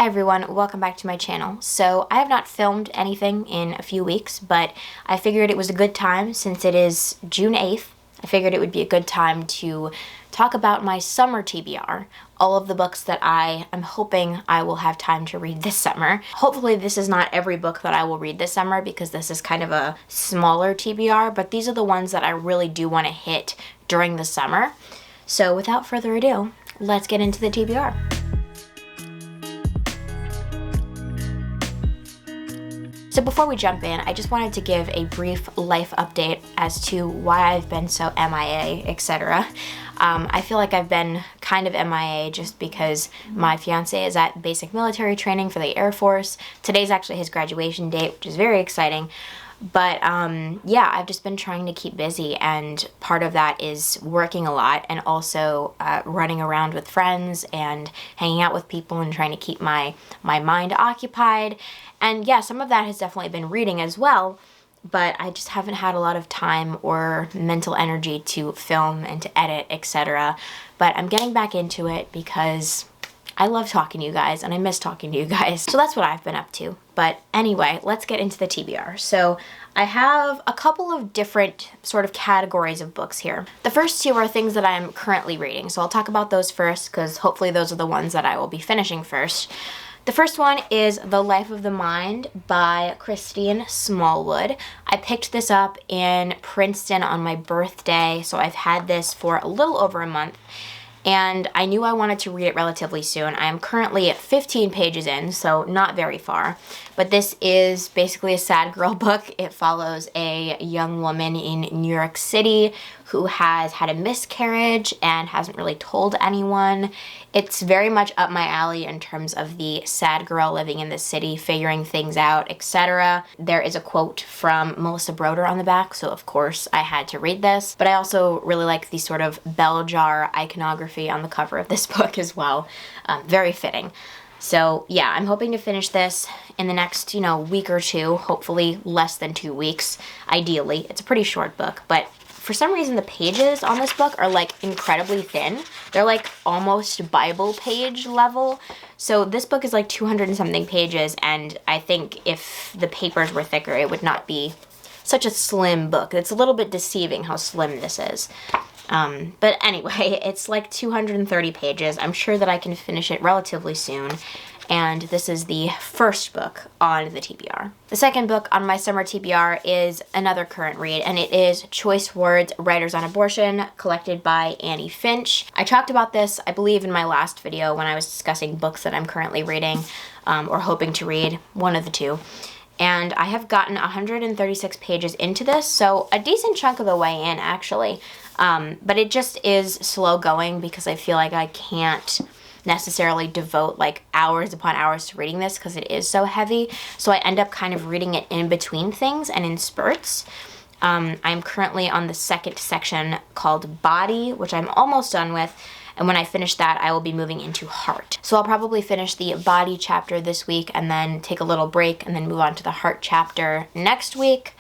everyone, welcome back to my channel. So I have not filmed anything in a few weeks, but I figured it was a good time since it is June 8th. I figured it would be a good time to talk about my summer TBR, all of the books that I am hoping I will have time to read this summer. Hopefully this is not every book that I will read this summer because this is kind of a smaller TBR, but these are the ones that I really do want to hit during the summer. So without further ado, let's get into the TBR. So before we jump in, I just wanted to give a brief life update as to why I've been so MIA, etc. I feel like I've been kind of MIA just because my fiance is at basic military training for the Air Force. Today's actually his graduation date, which is very exciting. But yeah, I've just been trying to keep busy, and part of that is working a lot and also running around with friends and hanging out with people and trying to keep my mind occupied. And yeah, some of that has definitely been reading as well, but I just haven't had a lot of time or mental energy to film and to edit, etc. But I'm getting back into it because I love talking to you guys and I miss talking to you guys. So that's what I've been up to. But anyway, let's get into the TBR. So I have a couple of different sort of categories of books here. The first two are things that I'm currently reading. So I'll talk about those first because hopefully those are the ones that I will be finishing first. The first one is The Life of the Mind by Christine Smallwood. I picked this up in Princeton on my birthday, so I've had this for a little over a month. And I knew I wanted to read it relatively soon. I am currently at 15 pages in, so not very far. But this is basically a sad girl book. It follows a young woman in New York City who has had a miscarriage and hasn't really told anyone. It's very much up my alley in terms of the sad girl living in the city, figuring things out, etc. There is a quote from Melissa Broder on the back, so of course I had to read this. But I also really like the sort of bell jar iconography on the cover of this book as well. Very fitting. So yeah, I'm hoping to finish this in the next, week or two, hopefully less than 2 weeks, ideally. It's a pretty short book, but for some reason the pages on this book are like incredibly thin. They're like almost Bible page level. So this book is like 200 and something pages, and I think if the papers were thicker, it would not be such a slim book. It's a little bit deceiving how slim this is. But anyway, it's like 230 pages. I'm sure that I can finish it relatively soon. And this is the first book on the TBR. The second book on my summer TBR is another current read, and it is Choice Words, Writers on Abortion, collected by Annie Finch. I talked about this, I believe, in my last video when I was discussing books that I'm currently reading, or hoping to read, one of the two. And I have gotten 136 pages into this, so a decent chunk of the way in, actually. But it just is slow going because I feel like I can't necessarily devote like hours upon hours to reading this because it is so heavy. So I end up kind of reading it in between things and in spurts. I'm currently on the second section called Body, which I'm almost done with. And when I finish that, I will be moving into Heart. So I'll probably finish the Body chapter this week and then take a little break and then move on to the Heart chapter next week.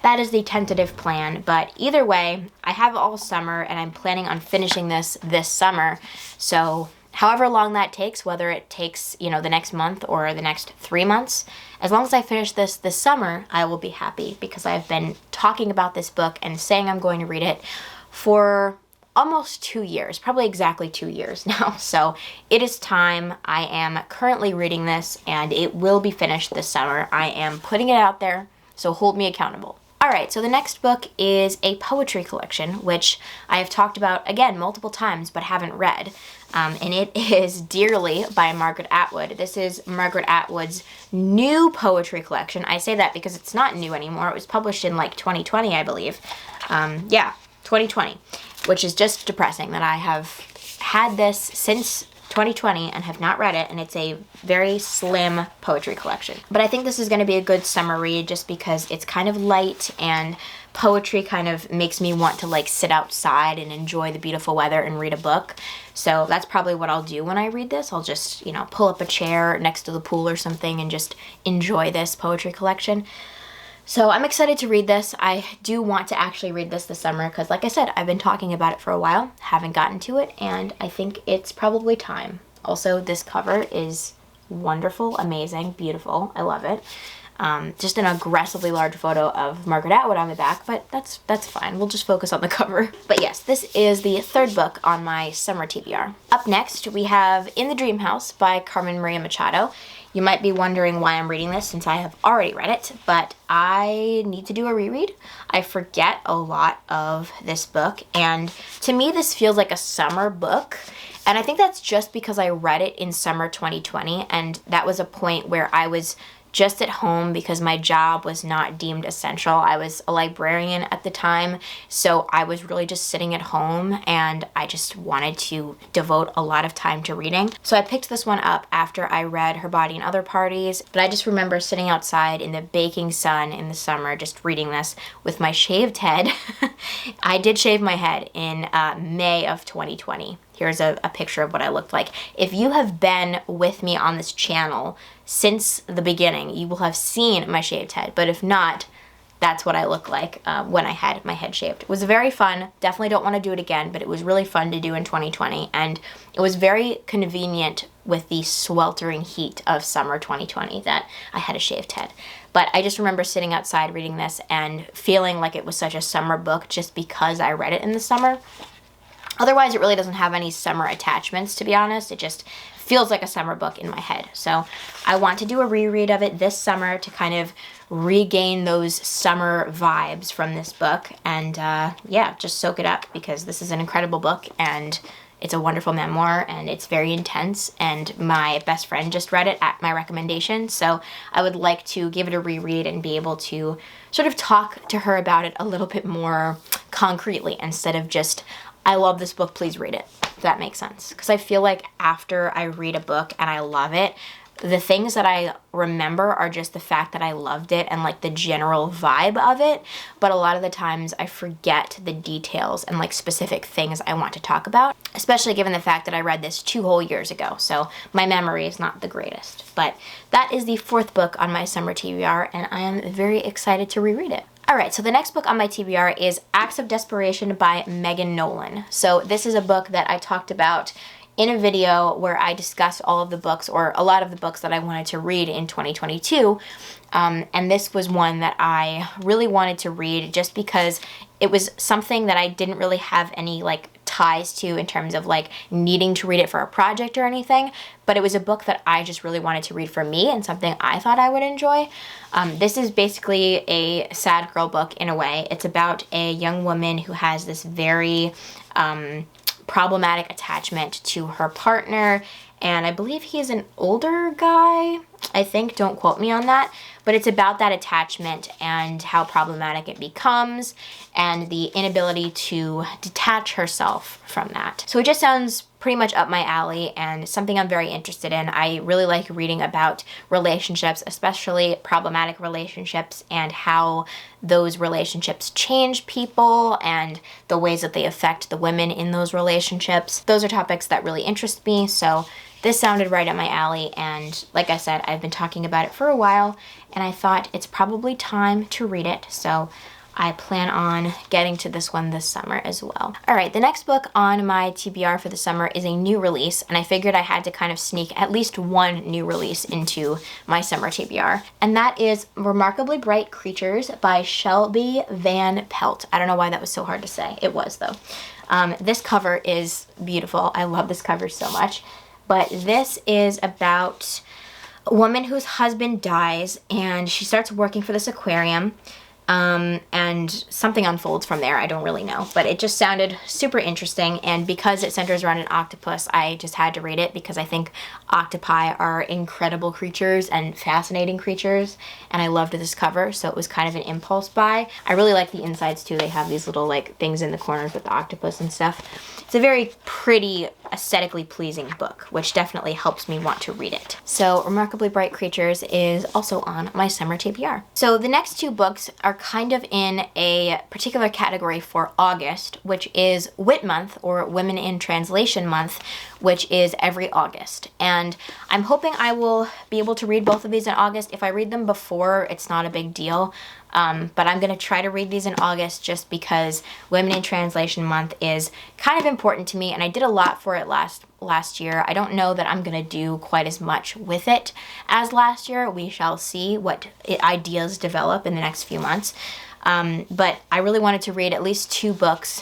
That is the tentative plan, but either way, I have all summer and I'm planning on finishing this summer. So however long that takes, whether it takes, the next month or the next 3 months, as long as I finish this summer, I will be happy because I've been talking about this book and saying I'm going to read it for almost 2 years, probably exactly 2 years now. So it is time. I am currently reading this and it will be finished this summer. I am putting it out there, so hold me accountable. Alright, so the next book is a poetry collection, which I have talked about, again, multiple times, but haven't read. And it is Dearly by Margaret Atwood. This is Margaret Atwood's new poetry collection. I say that because it's not new anymore. It was published in like 2020, I believe. Yeah, 2020, which is just depressing that I have had this since 2020 and have not read it, and it's a very slim poetry collection. But I think this is going to be a good summer read just because it's kind of light, and poetry kind of makes me want to like sit outside and enjoy the beautiful weather and read a book. So that's probably what I'll do when I read this. I'll just, pull up a chair next to the pool or something and just enjoy this poetry collection. So I'm excited to read this. I do want to actually read this summer because, like I said, I've been talking about it for a while, haven't gotten to it, and I think it's probably time. Also, this cover is wonderful, amazing, beautiful. I love it. Just an aggressively large photo of Margaret Atwood on the back, but that's fine. We'll just focus on the cover. But yes, this is the third book on my summer TBR. Up next, we have In the Dream House by Carmen Maria Machado. You might be wondering why I'm reading this since I have already read it, but I need to do a reread. I forget a lot of this book, and to me this feels like a summer book. And I think that's just because I read it in summer 2020, and that was a point where I was just at home because my job was not deemed essential. I was a librarian at the time, so I was really just sitting at home and I just wanted to devote a lot of time to reading. So I picked this one up after I read Her Body and Other Parties, but I just remember sitting outside in the baking sun in the summer just reading this with my shaved head. I did shave my head in May of 2020. Here's a picture of what I looked like. If you have been with me on this channel since the beginning, you will have seen my shaved head. But if not, that's what I look like when I had my head shaved. It was very fun. Definitely don't want to do it again, but it was really fun to do in 2020. And it was very convenient with the sweltering heat of summer 2020 that I had a shaved head. But I just remember sitting outside reading this and feeling like it was such a summer book just because I read it in the summer. Otherwise, it really doesn't have any summer attachments, to be honest. It just feels like a summer book in my head. So I want to do a reread of it this summer to kind of regain those summer vibes from this book. And yeah, just soak it up because this is an incredible book and it's a wonderful memoir and it's very intense. And my best friend just read it at my recommendation. So I would like to give it a reread and be able to sort of talk to her about it a little bit more concretely instead of just, I love this book, please read it, if that makes sense. Because I feel like after I read a book and I love it, the things that I remember are just the fact that I loved it and like the general vibe of it. But a lot of the times I forget the details and like specific things I want to talk about, especially given the fact that I read this 2 whole years ago. So my memory is not the greatest. But that is the 4th book on my summer TBR and I am very excited to reread it. Alright, so the next book on my TBR is Acts of Desperation by Megan Nolan. So this is a book that I talked about in a video where I discussed all of the books, or a lot of the books that I wanted to read in 2022. And this was one that I really wanted to read just because it was something that I didn't really have any like ties to in terms of like needing to read it for a project or anything, but it was a book that I just really wanted to read for me and something I thought I would enjoy. This is basically a sad girl book in a way. It's about a young woman who has this very problematic attachment to her partner, and I believe he's an older guy, I think, don't quote me on that, but it's about that attachment and how problematic it becomes and the inability to detach herself from that. So it just sounds pretty much up my alley and something I'm very interested in. I really like reading about relationships, especially problematic relationships, and how those relationships change people and the ways that they affect the women in those relationships. Those are topics that really interest me, so this sounded right up my alley, and like I said, I've been talking about it for a while, and I thought it's probably time to read it, so I plan on getting to this one this summer as well. Alright, the next book on my TBR for the summer is a new release, and I figured I had to kind of sneak at least one new release into my summer TBR, and that is Remarkably Bright Creatures by Shelby Van Pelt. I don't know why that was so hard to say. It was, though. This cover is beautiful. I love this cover so much. But this is about a woman whose husband dies and she starts working for this aquarium, and something unfolds from there. I don't really know, but it just sounded super interesting, and because it centers around an octopus, I just had to read it because I think octopi are incredible creatures and fascinating creatures, and I loved this cover, so it was kind of an impulse buy. I really like the insides too. They have these little like things in the corners with the octopus and stuff. It's a very pretty, aesthetically pleasing book, which definitely helps me want to read it. So Remarkably Bright Creatures is also on my summer TBR. So the next 2 books are kind of in a particular category for August, which is WIT month, or Women in Translation month, which is every August. And I'm hoping I will be able to read both of these in August. If I read them before, it's not a big deal. But I'm going to try to read these in August just because Women in Translation Month is kind of important to me, and I did a lot for it last year. I don't know that I'm going to do quite as much with it as last year. We shall see what ideas develop in the next few months. But I really wanted to read at least 2 books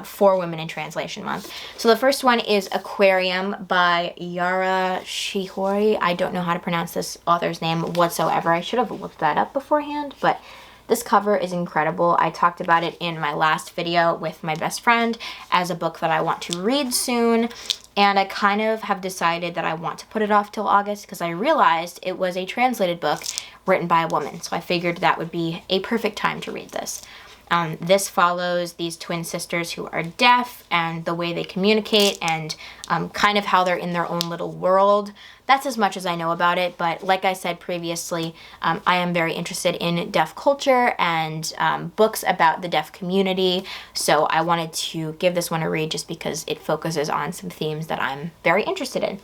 for Women in Translation Month. So the first one is Aquarium by Yara Shihori. I don't know how to pronounce this author's name whatsoever. I should have looked that up beforehand, but this cover is incredible. I talked about it in my last video with my best friend as a book that I want to read soon. And I kind of have decided that I want to put it off till August because I realized it was a translated book written by a woman. So I figured that would be a perfect time to read this. This follows these twin sisters who are deaf and the way they communicate and kind of how they're in their own little world. That's as much as I know about it, but like I said previously, I am very interested in deaf culture and books about the deaf community, so I wanted to give this one a read just because it focuses on some themes that I'm very interested in.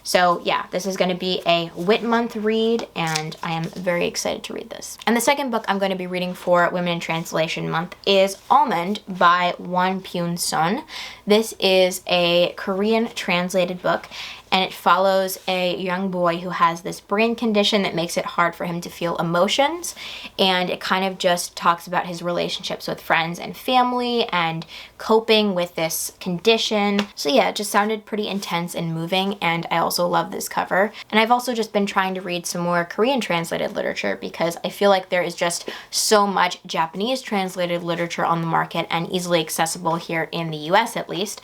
So yeah, this is going to be a Wit Month read, and I am very excited to read this. And the second book I'm going to be reading for Women in Translation Month is Almond by Won Pyun Sun. This is a Korean translated book, and it follows a young boy who has this brain condition that makes it hard for him to feel emotions, and it kind of just talks about his relationships with friends and family and coping with this condition. So yeah, it just sounded pretty intense and moving, and I also love this cover. And I've also just been trying to read some more Korean translated literature because I feel like there is just so much Japanese translated literature on the market and easily accessible here in the US at least.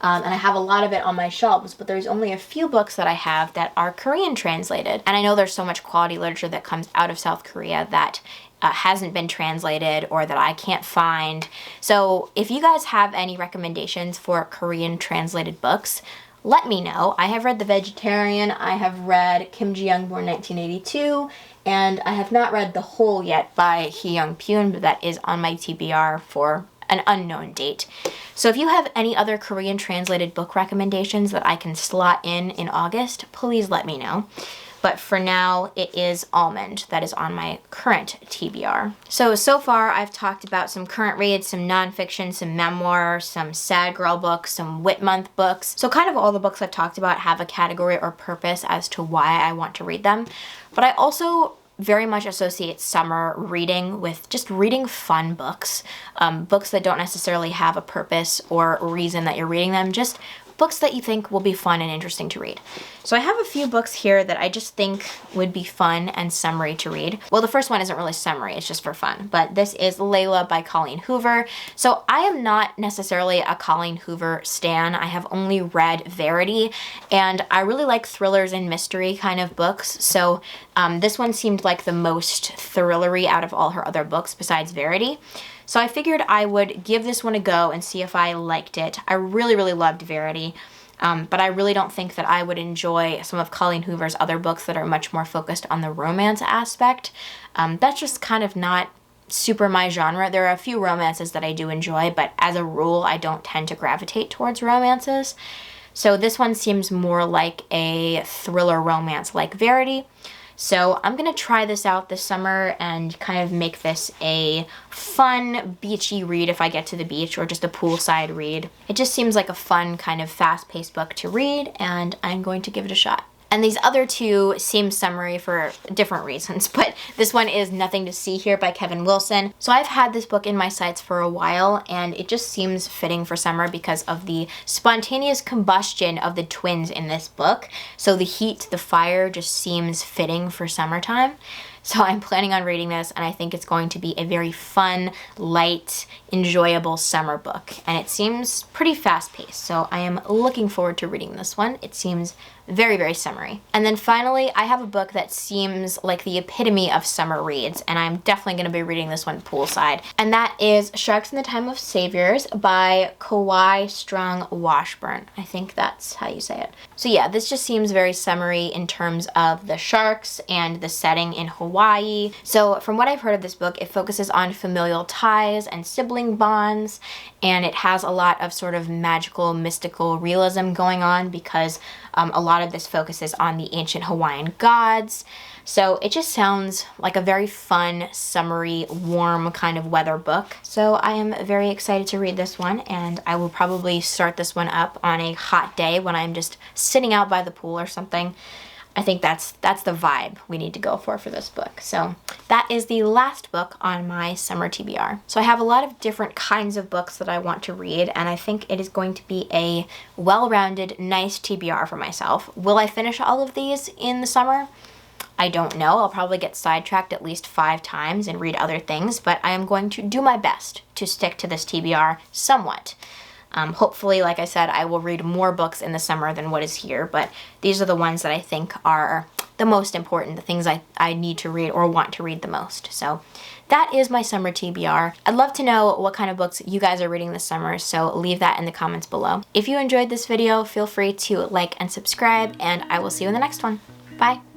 And I have a lot of it on my shelves, but there's only a few books that I have that are Korean translated. And I know there's so much quality literature that comes out of South Korea that hasn't been translated or that I can't find. So if you guys have any recommendations for Korean translated books, let me know. I have read The Vegetarian, I have read Kim Ji-young, born 1982, and I have not read The Whole yet by Hee Young-pyun, but that is on my TBR for an unknown date. So if you have any other Korean translated book recommendations that I can slot in August, please let me know. But for now, it is Almond that is on my current TBR. So far I've talked about some current reads, some nonfiction, some memoir, some sad girl books, some Wit Month books. So kind of all the books I've talked about have a category or purpose as to why I want to read them. But I also very much associate summer reading with just reading fun books. Books that don't necessarily have a purpose or reason that you're reading them, just books that you think will be fun and interesting to read. So I have a few books here that I just think would be fun and summery to read. Well, the first one isn't really summery, it's just for fun, but this is Layla by Colleen Hoover. So I am not necessarily a Colleen Hoover stan. I have only read Verity, and I really like thrillers and mystery kind of books, so this one seemed like the most thrillery out of all her other books besides Verity. So I figured I would give this one a go and see if I liked it. I really, really loved Verity, but I really don't think that I would enjoy some of Colleen Hoover's other books that are much more focused on the romance aspect. That's just kind of not super my genre. There are a few romances that I do enjoy, but as a rule, I don't tend to gravitate towards romances. So this one seems more like a thriller romance like Verity. So I'm going to try this out this summer and kind of make this a fun, beachy read if I get to the beach, or just a poolside read. It just seems like a fun, kind of fast-paced book to read, and I'm going to give it a shot. And these other two seem summery for different reasons, but this one is Nothing to See Here by Kevin Wilson. So I've had this book in my sights for a while, and it just seems fitting for summer because of the spontaneous combustion of the twins in this book. So the heat, the fire just seems fitting for summertime. So I'm planning on reading this, and I think it's going to be a very fun, light, enjoyable summer book. And it seems pretty fast-paced, so I am looking forward to reading this one. It seems very, very summery. And then finally, I have a book that seems like the epitome of summer reads, and I'm definitely going to be reading this one poolside. And that is Sharks in the Time of Saviors by Kawai Strong Washburn. I think that's how you say it. So yeah, this just seems very summery in terms of the sharks and the setting in Hawaii. Hawaii. So from what I've heard of this book, it focuses on familial ties and sibling bonds, and it has a lot of sort of magical, mystical realism going on because a lot of this focuses on the ancient Hawaiian gods. So it just sounds like a very fun, summery, warm kind of weather book. So I am very excited to read this one, and I will probably start this one up on a hot day when I'm just sitting out by the pool or something. I think that's the vibe we need to go for this book. So that is the last book on my summer TBR. So I have a lot of different kinds of books that I want to read, and I think it is going to be a well-rounded, nice TBR for myself. Will I finish all of these in the summer? I don't know. I'll probably get sidetracked at least 5 times and read other things, but I am going to do my best to stick to this TBR somewhat. Hopefully, like I said, I will read more books in the summer than what is here, but these are the ones that I think are the most important, the things I need to read or want to read the most. So that is my summer TBR. I'd love to know what kind of books you guys are reading this summer, so leave that in the comments below. If you enjoyed this video, feel free to like and subscribe, and I will see you in the next one. Bye!